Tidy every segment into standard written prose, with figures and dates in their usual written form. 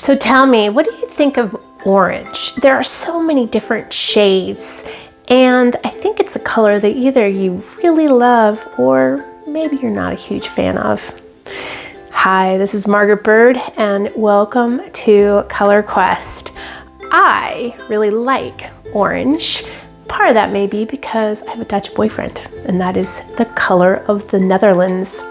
So tell me, what do you think of orange? There are so many different shades, and I think it's a color that either you really love or maybe you're not a huge fan of. Hi, this is Margaret Byrd, and welcome to Color Quest. I really like orange. Part of that may be because I have a Dutch boyfriend, and that is the color of the Netherlands.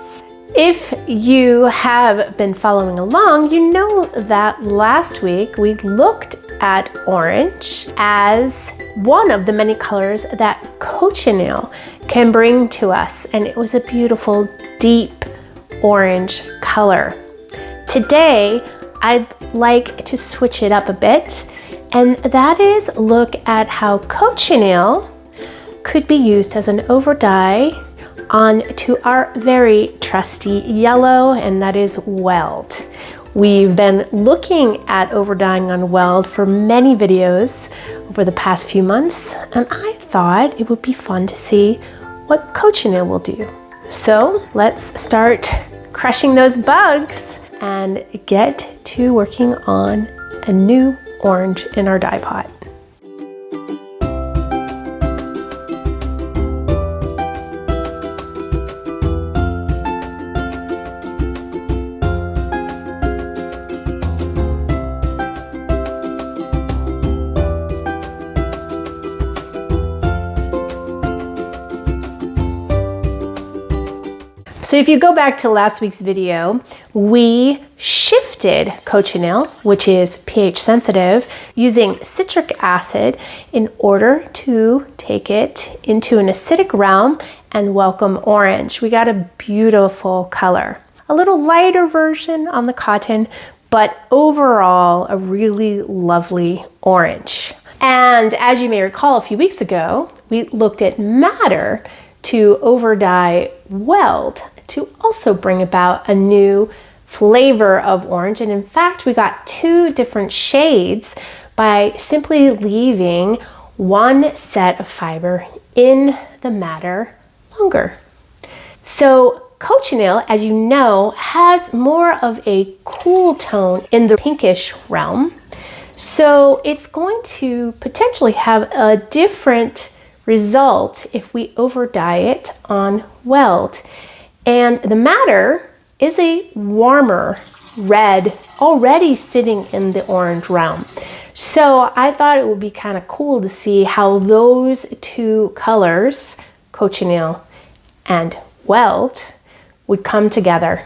If you have been following along, you know that last week we looked at orange as one of the many colors that cochineal can bring to us, and it was a beautiful, deep orange color. Today, I'd like to switch it up a bit, and that is look at how cochineal could be used as an overdye onto our very trusty yellow, and that is weld. We've been looking at overdyeing on weld for many videos over the past few months, and I thought it would be fun to see what cochineal will do. So let's start crushing those bugs and get to working on a new orange in our dye pot. So if you go back to last week's video, we shifted cochineal, which is pH sensitive, using citric acid in order to take it into an acidic realm and welcome orange. We got a beautiful color. A little lighter version on the cotton, but overall a really lovely orange. And as you may recall, a few weeks ago, we looked at madder to overdye weld to also bring about a new flavor of orange. And in fact, we got two different shades by simply leaving one set of fiber in the madder longer. So cochineal, as you know, has more of a cool tone in the pinkish realm. So it's going to potentially have a different result if we overdye it on weld. And the madder is a warmer red already sitting in the orange realm. So I thought it would be kind of cool to see how those two colors, cochineal and weld, would come together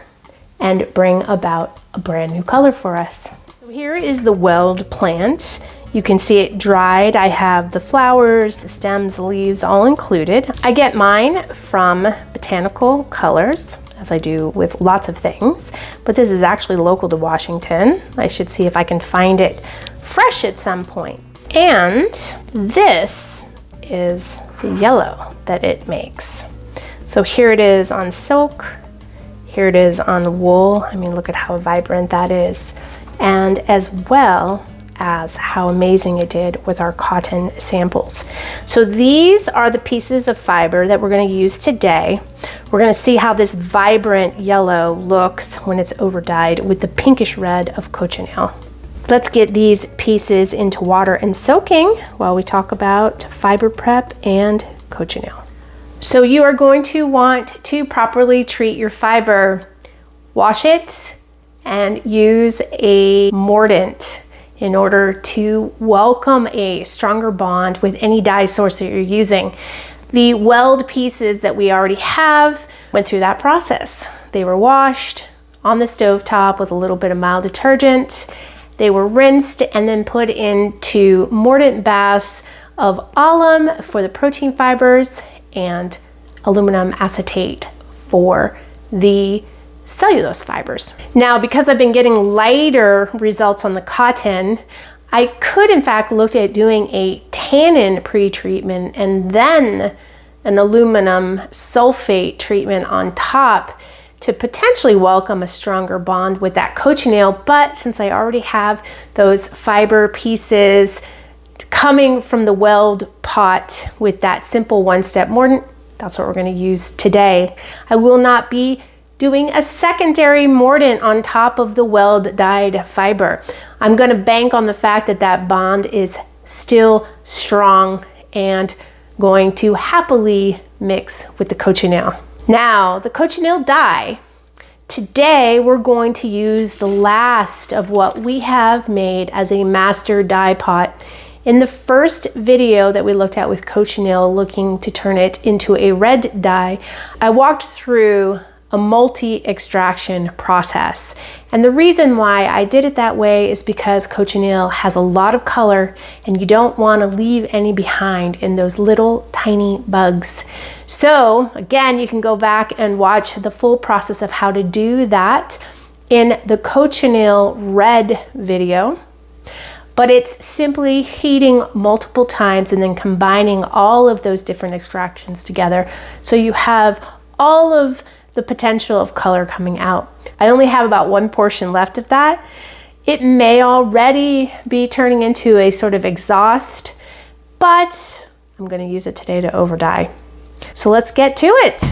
and bring about a brand new color for us. So here is the weld plant. You can see it dried. I have the flowers, the stems, the leaves, all included. I get mine from Botanical Colors, as I do with lots of things, but this is actually local to Washington. I should see if I can find it fresh at some point. And this is the yellow that it makes. So here it is on silk. Here it is on wool. I mean, look at how vibrant that is. And as well as how amazing it did with our cotton samples. So these are the pieces of fiber that we're going to use today. We're going to see how this vibrant yellow looks when it's overdyed with the pinkish red of cochineal. Let's get these pieces into water and soaking while we talk about fiber prep and cochineal. So you are going to want to properly treat your fiber. Wash it and use a mordant in order to welcome a stronger bond with any dye source that you're using. The weld pieces that we already have went through that process. They were washed on the stovetop with a little bit of mild detergent. They were rinsed and then put into mordant baths of alum for the protein fibers and aluminum acetate for the cellulose fibers. Now, because I've been getting lighter results on the cotton, I could in fact look at doing a tannin pre-treatment and then an aluminum sulfate treatment on top to potentially welcome a stronger bond with that cochineal. But since I already have those fiber pieces coming from the weld pot with that simple one-step mordant, that's what we're going to use today. I will not be doing a secondary mordant on top of the weld dyed fiber. I'm going to bank on the fact that that bond is still strong and going to happily mix with the cochineal. Now, the cochineal dye, today we're going to use the last of what we have made as a master dye pot. In the first video that we looked at with cochineal, looking to turn it into a red dye, I walked through a multi-extraction process. And the reason why I did it that way is because cochineal has a lot of color and you don't want to leave any behind in those little tiny bugs. So again, you can go back and watch the full process of how to do that in the cochineal red video. But it's simply heating multiple times and then combining all of those different extractions together. So you have all of the potential of color coming out. I only have about one portion left of that. It may already be turning into a sort of exhaust, but I'm going to use it today to over dye. So let's get to it.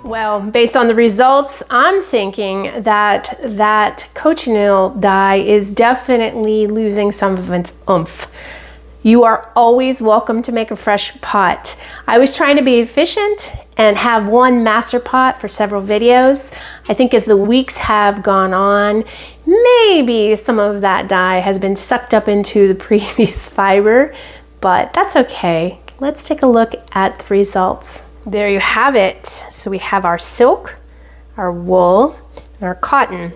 Well, based on the results, I'm thinking that that cochineal dye is definitely losing some of its oomph. You are always welcome to make a fresh pot. I was trying to be efficient and have one master pot for several videos. I think as the weeks have gone on, maybe some of that dye has been sucked up into the previous fiber, but that's okay. Let's take a look at the results. There you have it. So we have our silk, our wool, and our cotton.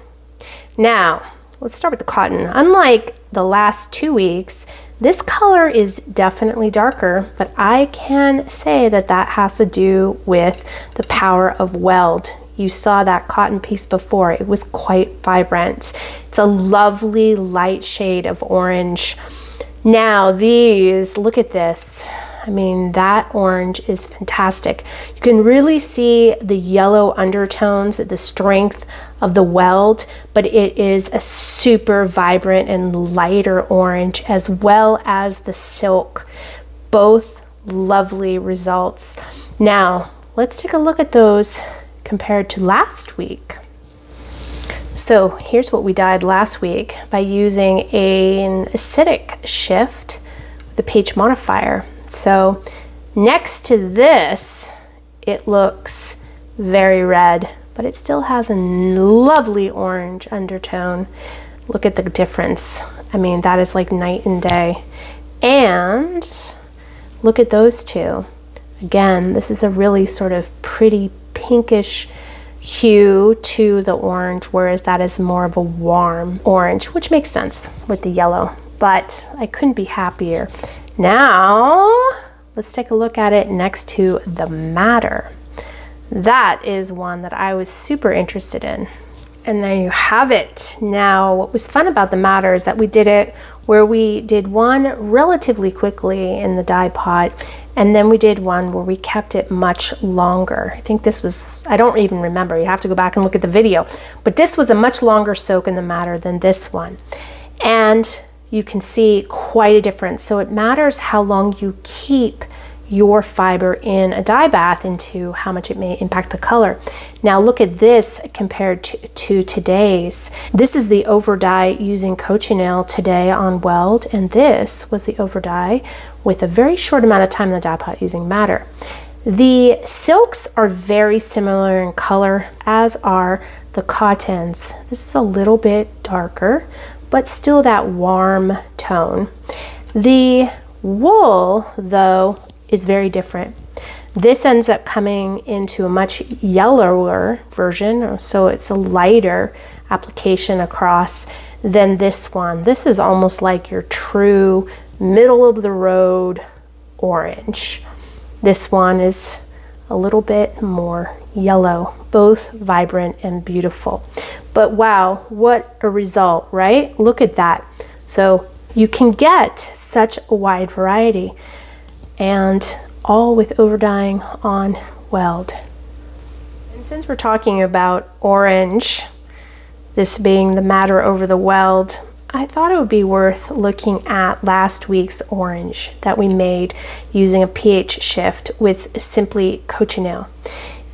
Now, let's start with the cotton. Unlike the last 2 weeks, this color is definitely darker, but I can say that that has to do with the power of weld. You saw that cotton piece before. It was quite vibrant. It's a lovely light shade of orange. Now these, look at this. I mean, that orange is fantastic. You can really see the yellow undertones, the strength of the weld, but it is a super vibrant and lighter orange, as well as the silk. Both lovely results. Now, let's take a look at those compared to last week. So here's what we dyed last week by using an acidic shift with the pH modifier. So next to this, it looks very red, but it still has a lovely orange undertone. Look at the difference. I mean, that is like night and day. And look at those two. Again, this is a really sort of pretty pinkish hue to the orange, whereas that is more of a warm orange, which makes sense with the yellow. But I couldn't be happier. Now, let's take a look at it next to the madder. That is one that I was super interested in. And there you have it. Now, what was fun about the madder is that we did it where we did one relatively quickly in the dye pot, and then we did one where we kept it much longer. I think this was, I don't even remember. You have to go back and look at the video. But this was a much longer soak in the madder than this one. And you can see quite a difference. So it matters how long you keep your fiber in a dye bath into how much it may impact the color. Now look at this compared to today's. This is the over dye using Cochineal today on Weld, and this was the over dye with a very short amount of time in the dye pot using Mortar. The silks are very similar in color, as are the cottons. This is a little bit darker, but still that warm tone. The wool, though, is very different. This ends up coming into a much yellower version, so it's a lighter application across than this one. This is almost like your true middle of the road orange. This one is a little bit more yellow, both vibrant and beautiful. But wow, what a result, right? Look at that. So you can get such a wide variety, and all with overdying on Weld. And since we're talking about orange, this being the Mortar over the Weld, I thought it would be worth looking at last week's orange that we made using a pH shift with simply Cochineal.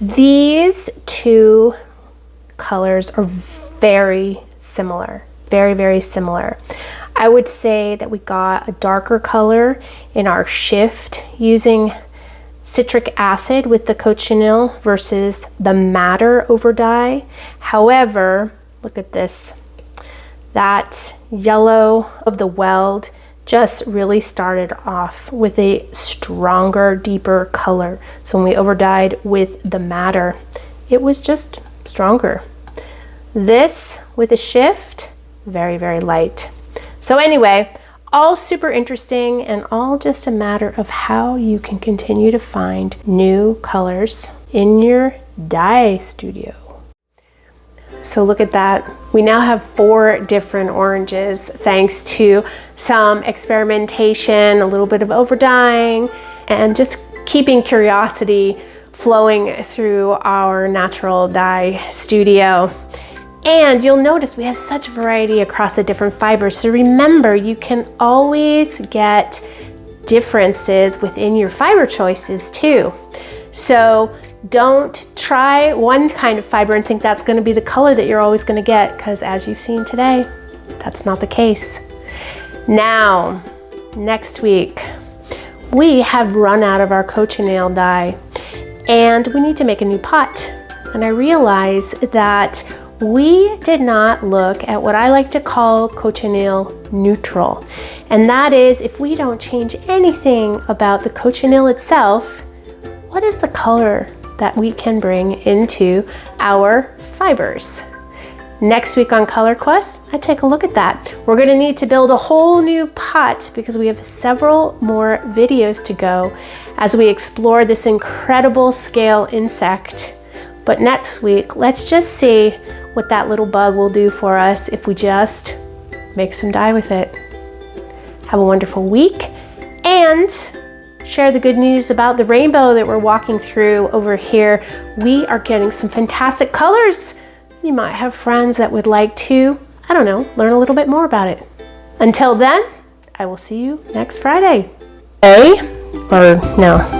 These two colors are very similar, very, very similar. I would say that we got a darker color in our shift using citric acid with the Cochineal versus the Mortar over dye. However, look at this. That yellow of the Weld just really started off with a stronger, deeper color. So when we overdyed with the Mortar, it was just stronger. This with a shift, very, very light. So anyway, all super interesting, and all just a matter of how you can continue to find new colors in your dye studio. So look at that. We now have 4 different oranges thanks to some experimentation, a little bit of overdying, and just keeping curiosity flowing through our natural dye studio. And you'll notice we have such variety across the different fibers. So remember, you can always get differences within your fiber choices too. So don't try one kind of fiber and think that's going to be the color that you're always going to get, because as you've seen today, that's not the case. Now, next week, we have run out of our Cochineal dye and we need to make a new pot. And I realize that we did not look at what I like to call Cochineal neutral. And that is, if we don't change anything about the Cochineal itself, what is the color that we can bring into our fibers? Next week on Color Quest, I take a look at that. We're gonna need to build a whole new pot because we have several more videos to go as we explore this incredible scale insect. But next week, let's just see what that little bug will do for us if we just make some dye with it. Have a wonderful week, and share the good news about the rainbow that we're walking through over here. We are getting some fantastic colors. You might have friends that would like to, I don't know, learn a little bit more about it. Until then, I will see you next Friday. No.